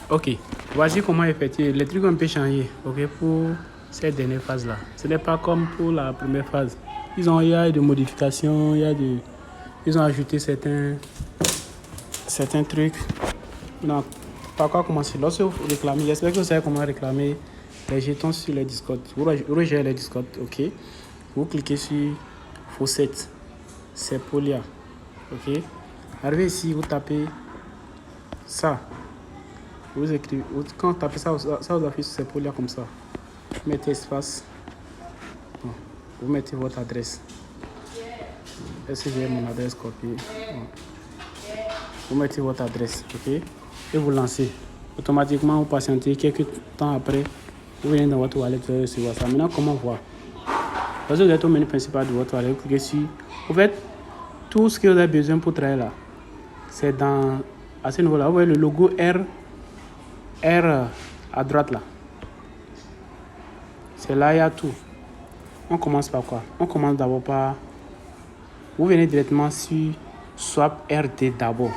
Ok, voici comment effectuer. Les trucs ont un peu changé, ok, pour cette dernière phase-là. Ce n'est pas comme pour la première phase. Il y a des modifications, ils ont ajouté certains trucs. Non, par quoi commencer? Lorsque vous réclamez, j'espère que vous savez comment réclamer les jetons sur les Discord. Vous rejoignez les Discord, ok. Vous cliquez sur Faucet, c'est Polia, ok. Arrivez ici, vous tapez ça. Vous écrivez, quand vous tapez ça vous affiche c'est Polia comme ça. Vous mettez espace. Bon, vous mettez votre adresse. Est-ce que j'ai mon adresse copiée? Bon. Vous mettez votre adresse, ok, et vous lancez. Automatiquement, vous patientez quelques temps après, vous venez dans votre wallet, vous recevoir ça. Maintenant, comment voir? Lorsque vous êtes au menu principal de votre wallet, vous cliquez sur. En fait, tout ce que vous avez besoin pour travailler là, c'est à ce niveau-là. Vous voyez le logo R à droite là. C'est là, il y a tout. On commence par quoi? On commence d'abord par. Vous venez directement sur Swap RD d'abord.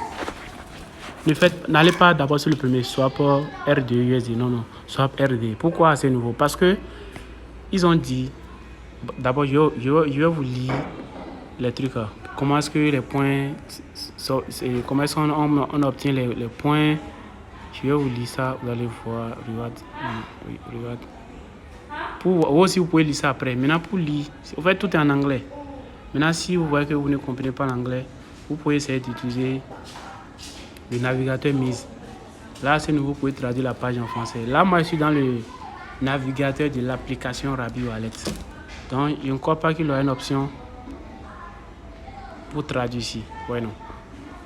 N'allez pas d'abord sur le premier swap RD USD, non, swap RD. Pourquoi c'est nouveau? Parce que ils ont dit, d'abord je vais vous lire les trucs. Comment est-ce que les points, comment est-ce qu'on obtient les points? Je vais vous lire ça, vous allez voir, regarde. Vous aussi vous pouvez lire ça après. Maintenant pour lire, en fait tout est en anglais. Maintenant si vous voyez que vous ne comprenez pas l'anglais, vous pouvez essayer d'utiliser le navigateur Mise. Là, c'est nouveau, vous pouvez traduire la page en français. Là, moi, je suis dans le navigateur de l'application Rabi Wallet. Donc, je ne crois pas qu'il y aura une option pour traduire ici. Ouais, non.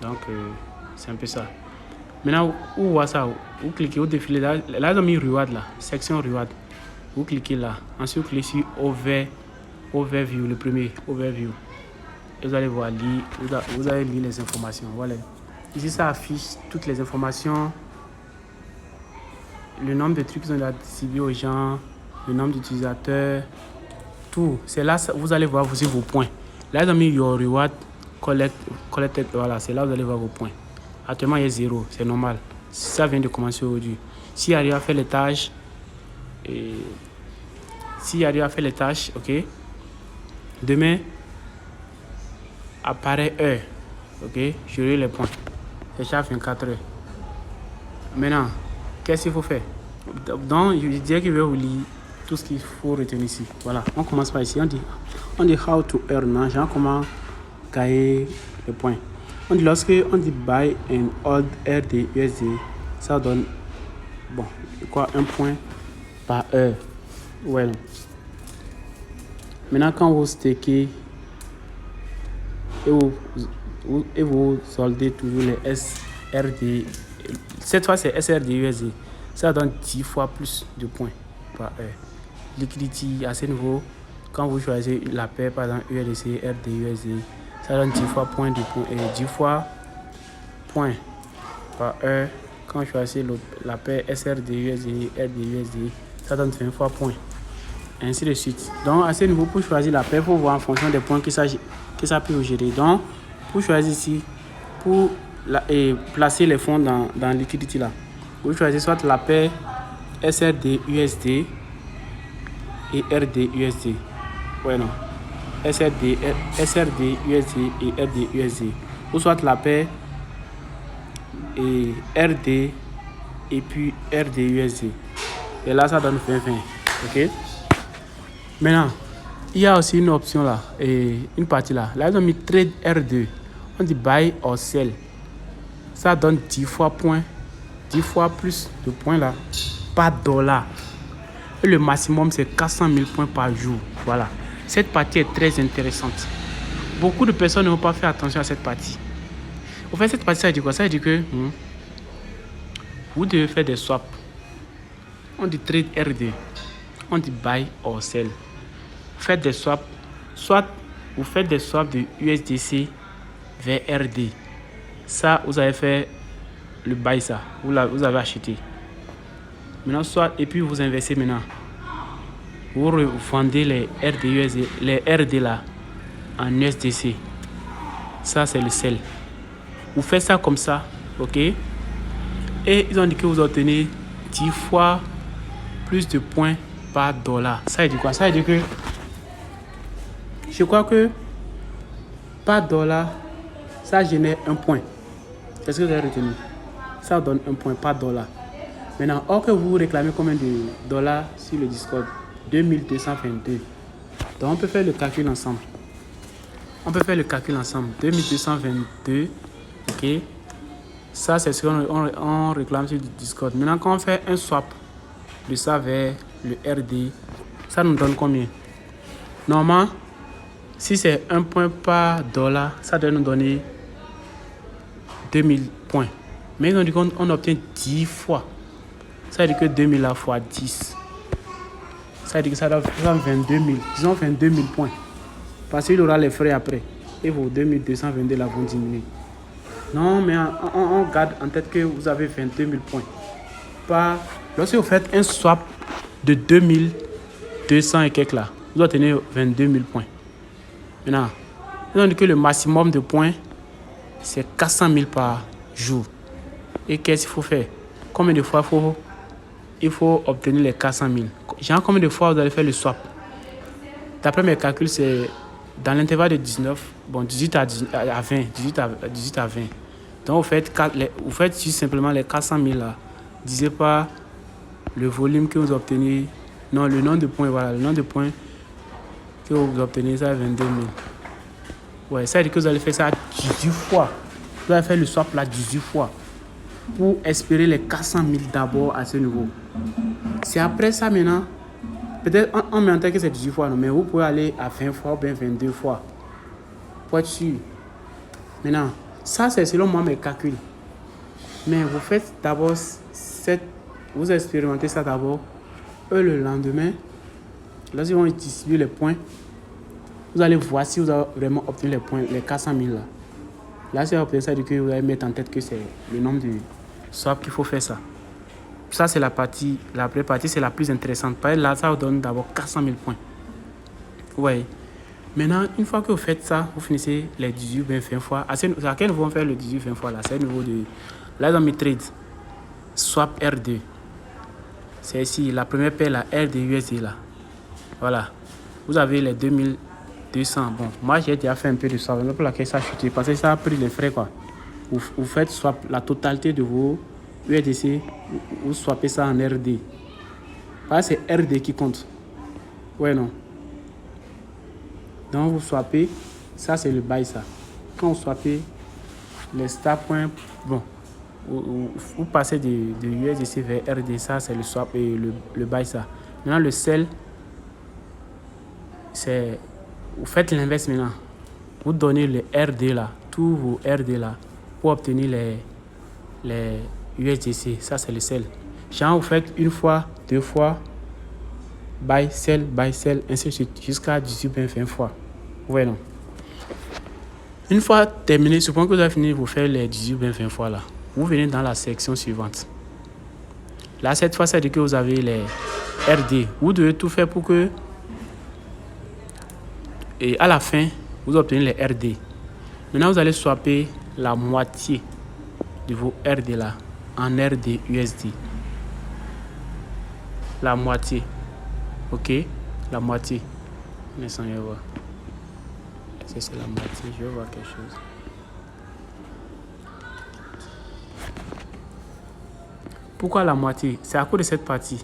Donc, c'est un peu ça. Maintenant, où voit ça? Vous cliquez, vous défilez. Là, ils ont mis Reward, là. Section Reward. Vous cliquez là. Ensuite, vous cliquez sur Overview, le premier. Overview. Et vous allez voir, vous allez lire les informations. Voilà. Ici, ça affiche toutes les informations, le nombre de trucs qu'ils ont distribué aux gens, le nombre d'utilisateurs, tout. C'est là, vous allez voir aussi vos points. Là, ils ont mis Your Reward Collected. Voilà, c'est là que vous allez voir vos points. Actuellement, il y a 0, c'est normal. Ça vient de commencer aujourd'hui. S'il arrive à faire les tâches, ok, demain, apparaît heure, ok, j'aurai les points. C'est chaque 24 heures. Maintenant, qu'est-ce qu'il faut faire? Donc, je dirais que je vais vous lire tout ce qu'il faut retenir ici. Voilà, on commence par ici. On dit how to earn, genre comment gagner les points. On dit lorsque on dit buy and hold RD USD, ça donne, bon, quoi, 1 point par heure. Ouais. Maintenant, quand vous stakez et vous soldez toujours les SRD, cette fois c'est SRD USD, ça donne 10 fois plus de points par heure. Liquidity à ce niveau, quand vous choisissez la paire par exemple USDC, RD USD, ça donne 10 fois points de points et 10 fois points par heure. Quand vous choisissez la paire SRD USD, RD USD, ça donne 20 fois points. Ainsi de suite. Donc à ce niveau, pour choisir la paire, il faut voir en fonction des points que ça peut vous gérer. Donc pour choisir ici, pour placer les fonds dans Liquidity là, vous choisissez soit la paire SRD USD et RD USD. Ouais, non. SRD USD et RD USD. Ou soit la paire et RD et puis RD USD. Et là, ça donne 20-20. Ok? Maintenant, il y a aussi une option là, et une partie là. Là, ils ont mis Trade R2. On dit Buy or Sell. Ça donne 10 fois points, 10 fois plus de points là, par dollar. Et le maximum, c'est 400 000 points par jour. Voilà. Cette partie est très intéressante. Beaucoup de personnes ne vont pas faire attention à cette partie. En fait, cette partie, ça dit quoi? Ça dit que vous devez faire des swaps. On dit Trade R2. On dit Buy or Sell. Faites des swaps. Soit vous faites des swaps de USDC vers RD. Ça, vous avez fait le buy, ça. Vous avez acheté. Maintenant, soit, et puis vous inversez maintenant. Vous revendez les RD là en USDC. Ça, c'est le sell. Vous faites ça comme ça, ok? Et ils ont dit que vous obtenez 10 fois plus de points par dollar. Ça veut dire quoi? Ça veut dire que je crois que par dollar, ça génère un point. Est-ce que vous avez retenu? Ça donne un point par dollar. Maintenant, or que vous réclamez combien de dollars sur le Discord? 2222. Donc, on peut faire le calcul ensemble. 2222, ok. Ça, c'est ce qu'on réclame sur le Discord. Maintenant, quand on fait un swap de ça vers le RD, ça nous donne combien? Normalement, si c'est 1 point par dollar, ça doit nous donner 2000 points. Mais ils ont dit qu'on obtient 10 fois. Ça veut dire que 2000 la fois 10. Ça veut dire que ça doit faire 22 000. Disons 22 000 points. Parce qu'il aura les frais après. Et vos 2222 là vont diminuer. Non, mais on garde en tête que vous avez 22 000 points. Lorsque vous faites un swap de 2200 et quelques là, vous obtenez 22 000 points. Maintenant, ils ont dit que le maximum de points, c'est 400 000 par jour. Et qu'est-ce qu'il faut faire? Combien de fois il faut obtenir les 400 000? Genre, combien de fois vous allez faire le swap? D'après mes calculs, c'est dans l'intervalle de 18 à 20. Donc, vous faites juste simplement les 400 000 là. Divisé par le volume que vous obtenez. Non, le nombre de points, voilà. Le nombre de points que vous obtenez, ça 22 000. Ouais, ça veut dire que vous allez faire ça 18 fois. Vous allez faire le swap là 18 fois. Pour espérer les 400 000 d'abord à ce niveau. C'est après ça maintenant. Peut-être on met en tête que c'est 18 fois, non, mais vous pouvez aller à 20 fois ou bien 22 fois. Pour être sûr. Maintenant, ça c'est selon moi mes calculs. Mais vous faites d'abord vous expérimentez ça d'abord. Le lendemain, lorsqu'ils vont distribuer les points, vous allez voir si vous avez vraiment obtenu les points, les 400 000 là. Là, c'est après ça que vous allez mettre en tête que c'est le nombre de swap qu'il faut faire ça. Ça, c'est la première partie, c'est la plus intéressante. Parce que là, ça vous donne d'abord 400 000 points. Ouais. Maintenant, une fois que vous faites ça, vous finissez les 18 20 fois. À quel niveau on fait le 18 20 fois là? C'est le niveau de... Là, dans mes trades, swap R2. C'est ici, la première paire, la RD USD là. Voilà. Vous avez les 2200. Bon, moi, j'ai déjà fait un peu de swap. Mais pour laquelle ça a chuté. Parce que ça a pris les frais, quoi. Vous faites swap la totalité de vos USDC, vous swappez ça en RD. Parce que c'est RD qui compte. Ouais, non. Donc, vous swappez. Ça, c'est le buy, ça. Quand vous swappez, les star points, bon, vous passez de USDC vers RD. Ça, c'est le swap et le buy, ça. Maintenant, le sell, c'est... Vous faites l'inverse maintenant. Vous donnez les RD, là. Tous vos RD, là. Pour obtenir les USDC, ça c'est le sell. Genre, vous faites une fois, deux fois, buy, sell, ainsi de suite, jusqu'à 18-20 fois. Ouais, non. Une fois terminé, supposons que vous avez fini de vous faire les 18-20 fois là. Vous venez dans la section suivante. Là, cette fois, c'est que vous avez les RD. Vous devez tout faire pour que, et à la fin, vous obtenez les RD. Maintenant, vous allez swapper la moitié de vos RD là en RD USD. La moitié. Ok? La moitié. Laissons voir. Est-ce que c'est la moitié? Je vais voir quelque chose. Pourquoi la moitié? C'est à cause de cette partie.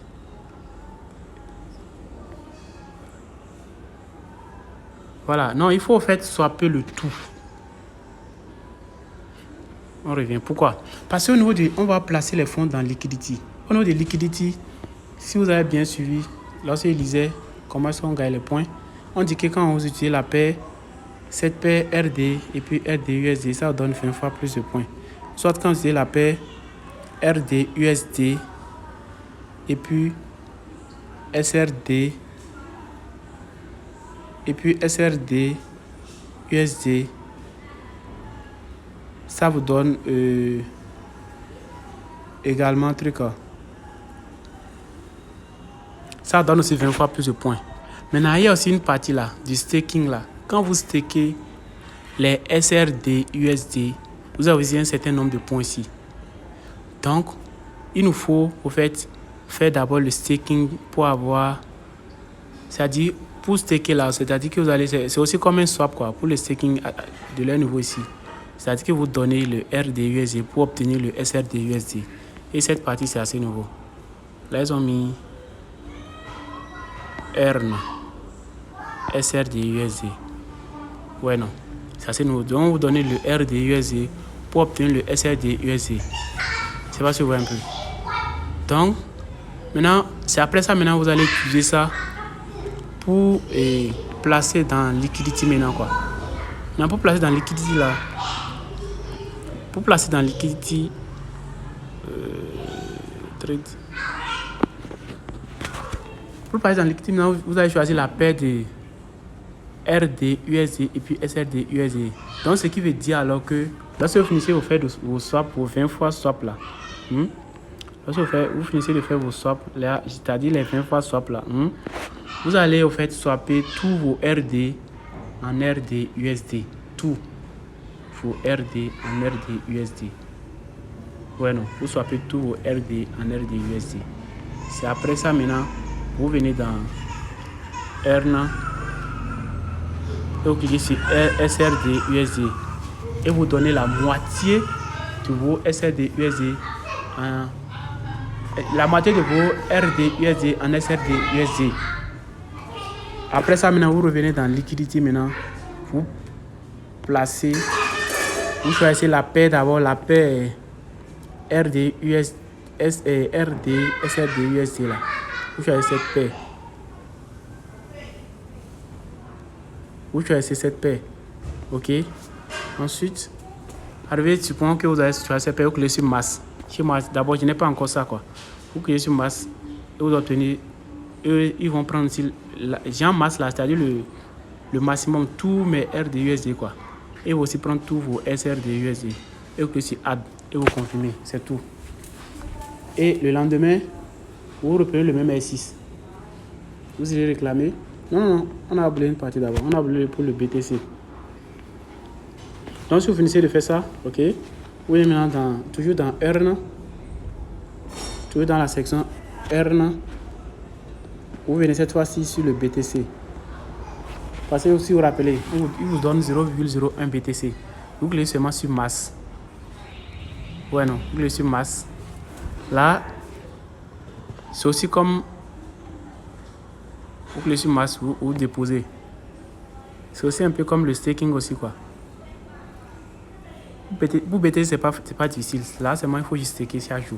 Voilà. Non, il faut en fait swapper le tout. On revient. Pourquoi? Parce qu'au niveau on va placer les fonds dans Liquidity. Au niveau de Liquidity, si vous avez bien suivi, lorsqu'il lisait comment est-ce qu'on gagne les points, on dit que quand vous utilisez la paire, cette paire RD et puis RD USD, ça vous donne 20 fois plus de points. Soit quand vous utilisez la paire RD USD et puis SRD et puis SRD USD, ça vous donne également un truc. Ça donne aussi 20 fois plus de points. Maintenant, il y a aussi une partie là, du staking là. Quand vous stakez les SRD USD, vous avez aussi un certain nombre de points ici. Donc, il nous faut, au fait, faire d'abord le staking pour avoir... C'est-à-dire, pour staker là, c'est-à-dire que vous allez... C'est aussi comme un swap, quoi, pour le staking de leur niveau ici. C'est-à-dire que vous donnez le RDUSD pour obtenir le SRDUSD. Et cette partie, c'est assez nouveau. Là, ils ont mis ERN, SRDUSD. Ouais, non. C'est assez nouveau. Donc, vous donnez le RDUSD pour obtenir le SRDUSD. C'est pas si vous voyez un peu. Donc, maintenant, c'est après ça, maintenant, vous allez utiliser ça pour placer dans Liquidity maintenant, quoi. Maintenant, pour placer dans Liquidity, là, pour placer dans Liquidity, trade. Pour placer dans Liquidity, maintenant, vous allez choisir la paire de RDUSD et puis SRDUSD. Donc, ce qui veut dire alors que lorsque vous finissez de faire vos swaps, vos 20 fois swap là, lorsque vous finissez de faire vos swaps, c'est-à-dire les 20 fois swap là, vous allez au fait swapper tous vos RD en RDUSD. Tout vos RD en RDUSD. Ouais, non, vous swappez tous vos RD en RDUSD. C'est après ça maintenant, vous venez dans ERN. Et vous cliquez sur SRDUSD et vous donnez la moitié de vos SRDUSD la moitié de vos RDUSD en SRDUSD. Après ça, maintenant, vous revenez dans Liquidity. Maintenant, vous placez, vous choisissez la paire d'abord, la paire RDUSD, SRDUSD là. Vous choisissez cette paire. Vous choisissez cette paire. Ok. Ensuite, arrivez, supposons que vous avez choisi cette paire, vous cliquez sur masse. Chez moi, d'abord, je n'ai pas encore ça, quoi. Vous cliquez sur masse et vous obtenez. Eux, ils vont prendre aussi. J'ai en masse là, c'est-à-dire le maximum, tous mes RDUSD, quoi. Et vous aussi prendre tous vos SRDUSD. Et vous cliquez sur add et vous confirmez. C'est tout. Et le lendemain, vous reprenez le même R6. Vous allez réclamer. Non, on a oublié une partie d'abord. On a oublié pour le BTC. Donc, si vous finissez de faire ça, ok, vous allez maintenant toujours dans ERN, toujours dans la section ERN, vous venez cette fois-ci sur le BTC. Parce que si vous rappelez, il vous donne 0,01 BTC. Vous cliquez seulement sur masse. Ouais, non, vous cliquez sur masse. Là, c'est aussi comme. Vous cliquez sur masse, vous déposez. C'est aussi un peu comme le staking aussi, quoi. Pour BTC, c'est pas difficile. Là, seulement il faut juste staker chaque jour.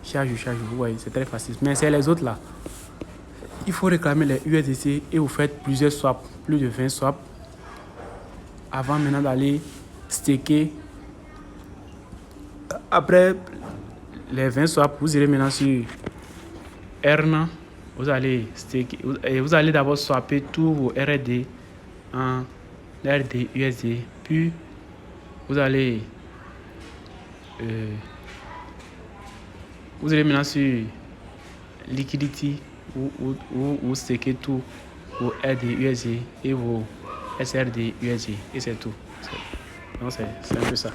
Chaque jour. Vous voyez, c'est très facile. Mais c'est les autres là. Il faut réclamer les USDC et vous faites plusieurs swaps, plus de 20 swaps, avant maintenant d'aller staker. Après les 20 swaps, vous irez maintenant sur ERN. Vous allez staker et vous allez d'abord swapper tous vos RD en RDUSD. Puis vous allez maintenant sur Liquidity où staker tout vos RDUSD et vos SRDUSD et c'est tout. Donc c'est un peu ça.